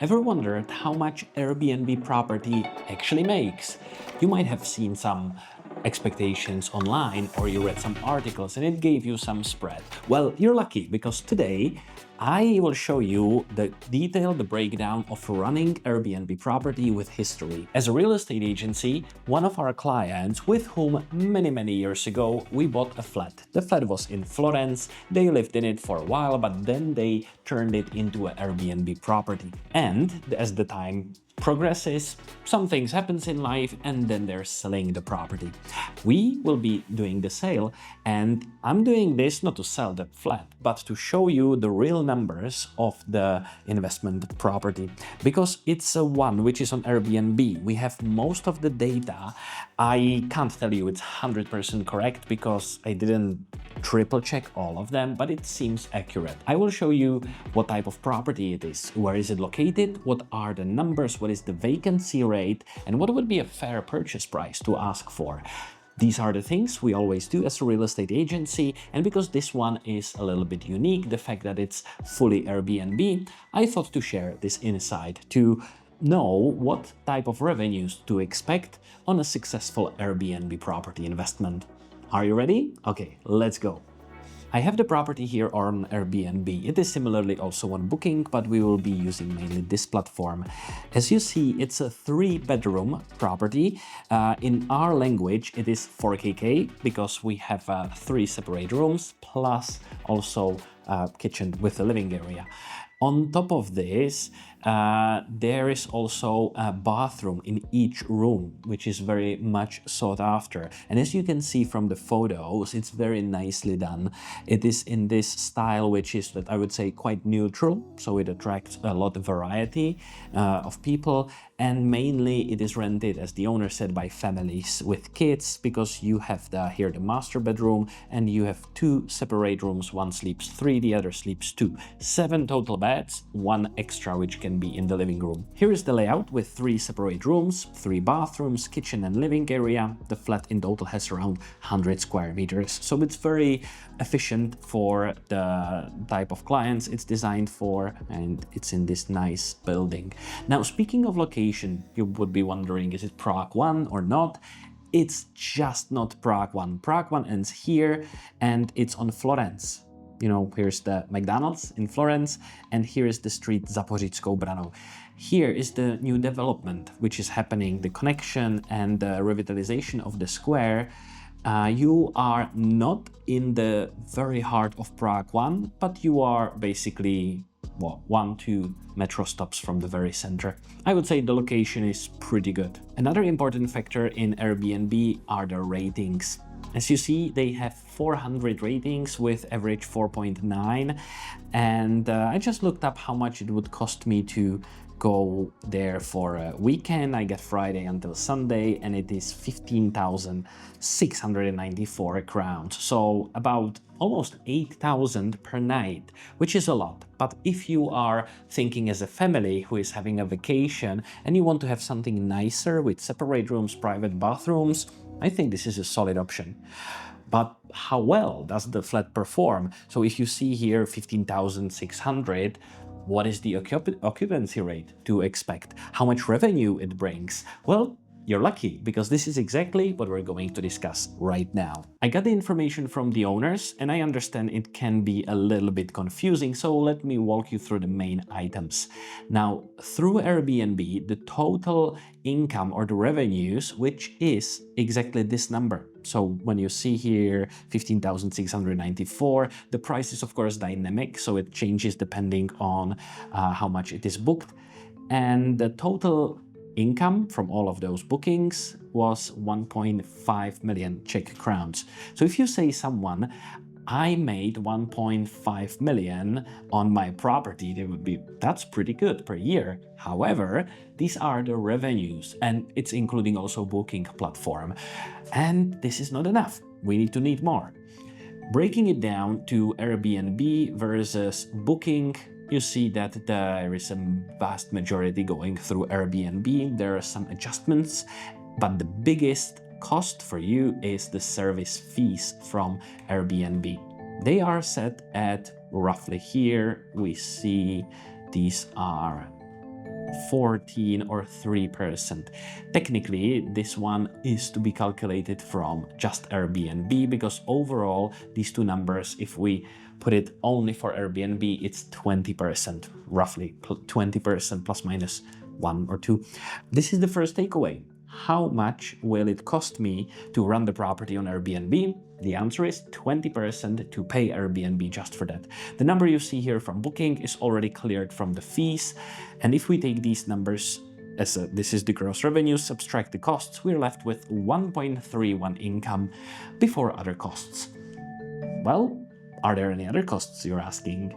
Ever wondered how much Airbnb property actually makes? You might have seen some expectations online or you read some articles and it gave you some spread. Well, you're lucky because today I will show you the detailed breakdown of running Airbnb property with history. As a real estate agency, one of our clients with whom many years ago we bought a flat. The flat was in Florence, they lived in it for a while, but then they turned it into an Airbnb property. And as the time progresses, some things happens in life and then they're selling the property. We will be doing the sale and I'm doing this not to sell the flat, but to show you the real numbers of the investment property. Because it's a one which is on Airbnb, we have most of the data. I can't tell you it's 100% correct because I didn't triple check all of them, but it seems accurate. I will show you what type of property it is, where is it located, what are the numbers, what is the vacancy rate, and what would be a fair purchase price to ask for. These are the things we always do as a real estate agency, and because this one is a little bit unique, the fact that it's fully Airbnb, I thought to share this insight to know what type of revenues to expect on a successful Airbnb property investment. Are you ready? Okay, let's go. I have the property here on Airbnb. It is similarly also on Booking, but we will be using mainly this platform. As you see, it's a 3-bedroom property. In our language, it is 4KK because we have 3 separate rooms plus also a kitchen with a living area. On top of this, there is also a bathroom in each room, which is very much sought after. And as you can see from the photos, it's very nicely done. It is in this style, which is, that I would say, quite neutral. So it attracts a lot of variety of people. And mainly it is rented, as the owner said, by families with kids, because you have here the master bedroom and you have 2 separate rooms. One sleeps 3, the other sleeps 2. 7 total beds, 1 extra which can be in the living room. Here is the layout with 3 separate rooms, 3 bathrooms, kitchen and living area. The flat in total has around 100 square meters. So it's very efficient for the type of clients it's designed for, and it's in this nice building. Now, speaking of location, you would be wondering, is it Prague 1 or not? It's just not Prague 1. Prague 1 ends here and it's on Florence. You know, here's the McDonald's in Florence, and here is the street Zapoříčskou Branou. Here is the new development which is happening, the connection and the revitalization of the square. You are not in the very heart of Prague 1, but you are basically 1-2 metro stops from the very center. I would say the location is pretty good. Another important factor in Airbnb are the ratings. As you see, they have 400 ratings with average 4.9, and I just looked up how much it would cost me to go there for a weekend. I get Friday until Sunday and it is 15,694 crowns. So about almost 8,000 per night, which is a lot. But if you are thinking as a family who is having a vacation and you want to have something nicer with separate rooms, private bathrooms, I think this is a solid option. But how well does the flat perform? So if you see here 15,600, what is the occupancy rate to expect? How much revenue it brings? Well, you're lucky, because this is exactly what we're going to discuss right now. I got the information from the owners and I understand it can be a little bit confusing, so let me walk you through the main items. Now, through Airbnb, the total income or the revenues, which is exactly this number. So when you see here 15,694, the price is of course dynamic, so it changes depending on how much it is booked. And the total income from all of those bookings was 1.5 million Czech crowns. So if you say someone, I made 1.5 million on my property, they would be, that's pretty good per year. However, these are the revenues and it's including also booking platform. And this is not enough. We need more. Breaking it down to Airbnb versus Booking, you see that there is a vast majority going through Airbnb. There are some adjustments, but the biggest cost for you is the service fees from Airbnb. They are set at roughly here. We see these are 14 or 3%. Technically, this one is to be calculated from just Airbnb, because overall, these two numbers, if we put it only for Airbnb, it's 20%, roughly 20% plus minus 1 or 2. This is the first takeaway. How much will it cost me to run the property on Airbnb? The answer is 20% to pay Airbnb just for that. The number you see here from Booking is already cleared from the fees. And if we take these numbers, this is the gross revenue, subtract the costs, we're left with 1.31 income before other costs. Well, are there any other costs, you're asking?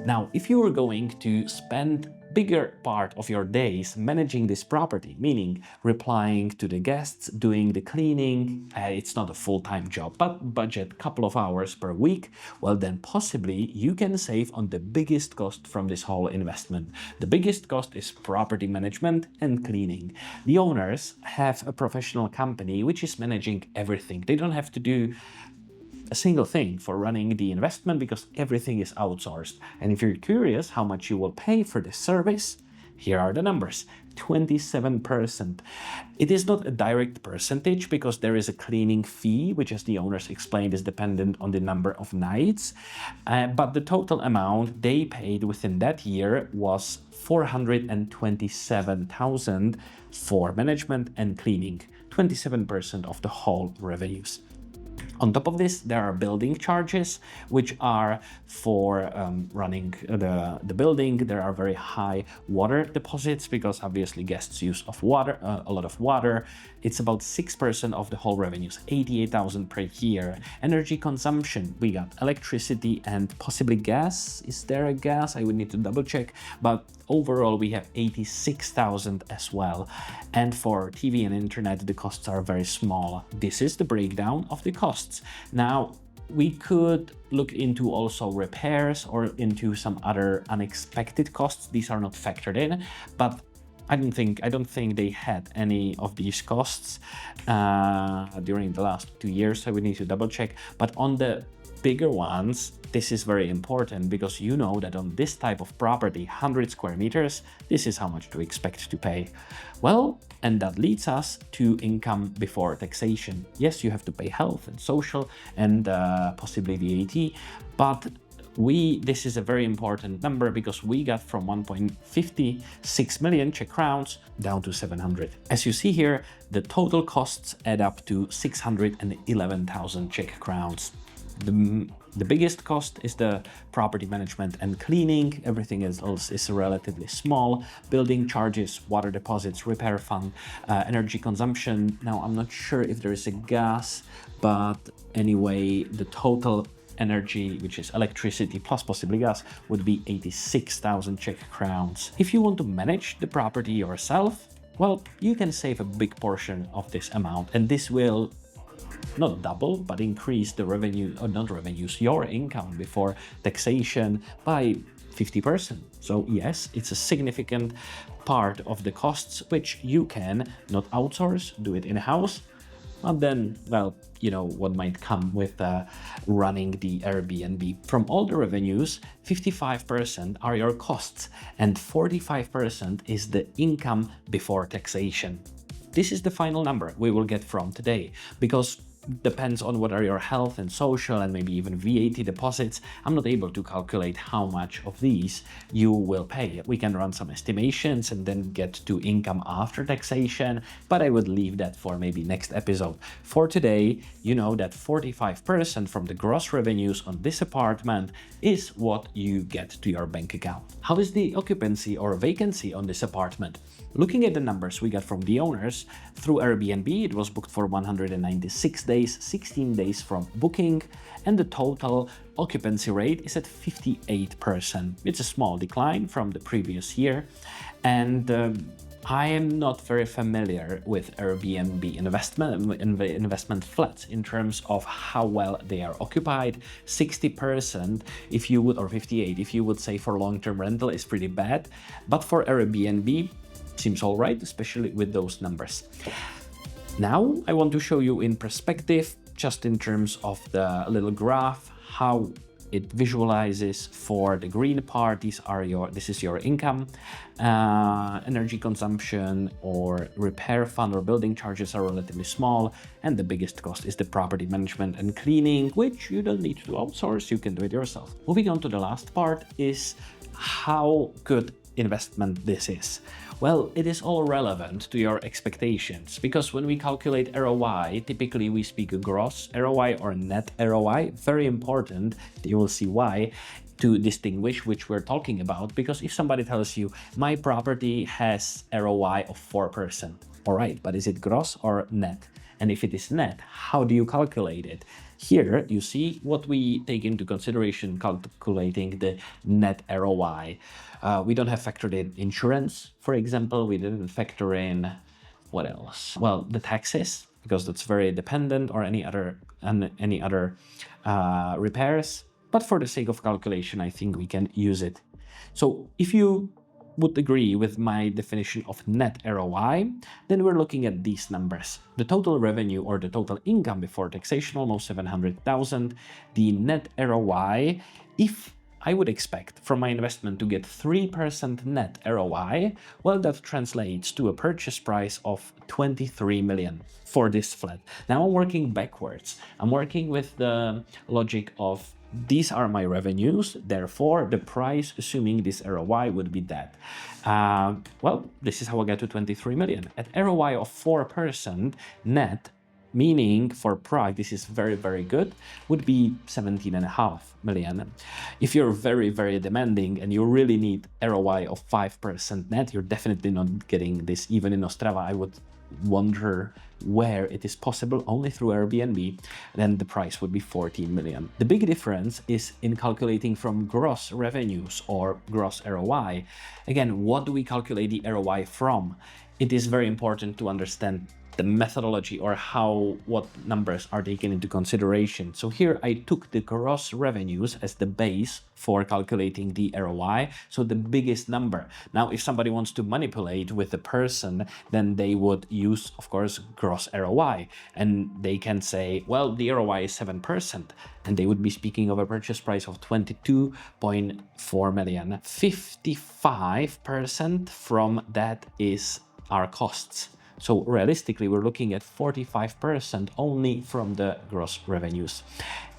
Now, if you were going to spend bigger part of your days managing this property, meaning replying to the guests, doing the cleaning, it's not a full-time job, but budget couple of hours per week, well then possibly you can save on the biggest cost from this whole investment. The biggest cost is property management and cleaning. The owners have a professional company which is managing everything. They don't have to do a single thing for running the investment because everything is outsourced. And if you're curious how much you will pay for this service, here are the numbers: 27%. It is not a direct percentage because there is a cleaning fee, which, as the owners explained, is dependent on the number of nights. But the total amount they paid within that year was 427,000 for management and cleaning, 27% of the whole revenues. On top of this, there are building charges, which are for running the building. There are very high water deposits because obviously guests use of water, a lot of water. It's about 6% of the whole revenues, 88,000 per year. Energy consumption, we got electricity and possibly gas. Is there a gas? I would need to double check, but overall we have 86,000 as well. And for TV and internet, the costs are very small. This is the breakdown of the costs. Now, we could look into also repairs or into some other unexpected costs. These are not factored in, but I don't think they had any of these costs during the last 2 years. So we need to double check. But on the bigger ones, this is very important because you know that on this type of property, 100 square meters, this is how much to expect to pay. Well, and that leads us to income before taxation. Yes, you have to pay health and social and possibly VAT, but this is a very important number because we got from 1.56 million Czech crowns down to 700. As you see here, the total costs add up to 611,000 Czech crowns. The biggest cost is the property management and cleaning. Everything else is relatively small. Building charges, water deposits, repair fund, energy consumption. Now, I'm not sure if there is a gas, but anyway, the total energy, which is electricity plus possibly gas, would be 86,000 Czech crowns. If you want to manage the property yourself, well, you can save a big portion of this amount, and this will not double, but increase the revenue, or not revenues, your income before taxation by 50%. So yes, it's a significant part of the costs, which you can not outsource, do it in-house. But then, well, you know what might come with running the Airbnb. From all the revenues, 55% are your costs and 45% is the income before taxation. This is the final number we will get from today, because depends on what are your health and social and maybe even VAT deposits. I'm not able to calculate how much of these you will pay. We can run some estimations and then get to income after taxation, but I would leave that for maybe next episode. For today, you know that 45% from the gross revenues on this apartment is what you get to your bank account. How is the occupancy or vacancy on this apartment? Looking at the numbers we got from the owners, through Airbnb, it was booked for 196 days, 16 days from booking, and the total occupancy rate is at 58%. It's a small decline from the previous year, and I am not very familiar with Airbnb investment flats in terms of how well they are occupied. 60% if you would, or 58 if you would say for long-term rental is pretty bad, but for Airbnb, seems all right, especially with those numbers. Now I want to show you in perspective, just in terms of the little graph, how it visualizes for the green part. This is your income, energy consumption or repair fund or building charges are relatively small, and the biggest cost is the property management and cleaning, which you don't need to outsource, you can do it yourself. Moving on to the last part is how good investment this is. Well, it is all relevant to your expectations, because when we calculate ROI, typically we speak gross ROI or net ROI. Very important, you will see why, to distinguish which we're talking about, because if somebody tells you my property has ROI of 4%, all right, but is it gross or net? And if it is net, how do you calculate it? Here you see what we take into consideration calculating the net ROI. We don't have factored in insurance, for example. We didn't factor in, what else? Well, the taxes, because that's very dependent, or any other repairs. But for the sake of calculation, I think we can use it. So if you would agree with my definition of net ROI, then we're looking at these numbers. The total revenue or the total income before taxation, almost 700,000. The net ROI, if I would expect from my investment to get 3% net ROI, well, that translates to a purchase price of 23 million for this flat. Now I'm working backwards. I'm working with the logic of these are my revenues, therefore the price, assuming this ROI, would be that. Well, this is how I get to 23 million. At ROI of 4% net, meaning for Prague, this is very, very good, would be 17.5 million. If you're very, very demanding and you really need ROI of 5% net, you're definitely not getting this. Even in Ostrava, I would wonder where it is possible only through Airbnb, then the price would be 14 million. The big difference is in calculating from gross revenues or gross ROI. Again, what do we calculate the ROI from? It is very important to understand the methodology or what numbers are taken into consideration. So here I took the gross revenues as the base for calculating the ROI, so the biggest number. Now, if somebody wants to manipulate with the person, then they would use, of course, gross ROI, and they can say, well, the ROI is 7%, and they would be speaking of a purchase price of 22.4 million. 55% from that is our costs. So realistically, we're looking at 45% only from the gross revenues.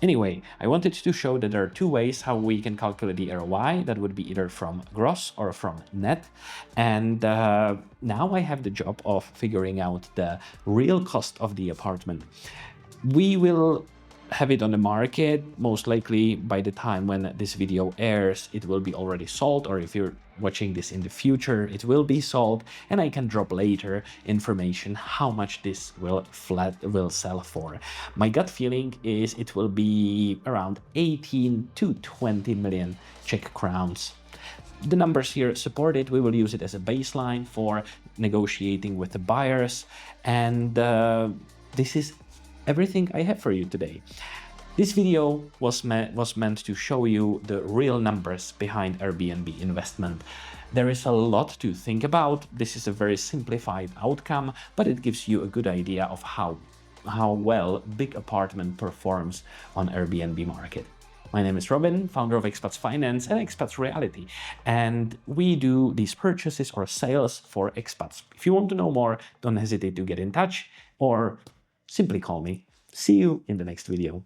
Anyway, I wanted to show that there are two ways how we can calculate the ROI. That would be either from gross or from net. And now I have the job of figuring out the real cost of the apartment. We will have it on the market, most likely by the time when this video airs, it will be already sold, or if you're watching this in the future, it will be sold, and I can drop later information how much this will sell for. My gut feeling is it will be around 18 to 20 million Czech crowns. The numbers here support it. We will use it as a baseline for negotiating with the buyers, and this is everything I have for you today. This video was meant to show you the real numbers behind Airbnb investment. There is a lot to think about. This is a very simplified outcome, but it gives you a good idea of how well big apartment performs on Airbnb market. My name is Robin, founder of Expats Finance and Expats Reality, and we do these purchases or sales for expats. If you want to know more, don't hesitate to get in touch or simply call me. See you in the next video.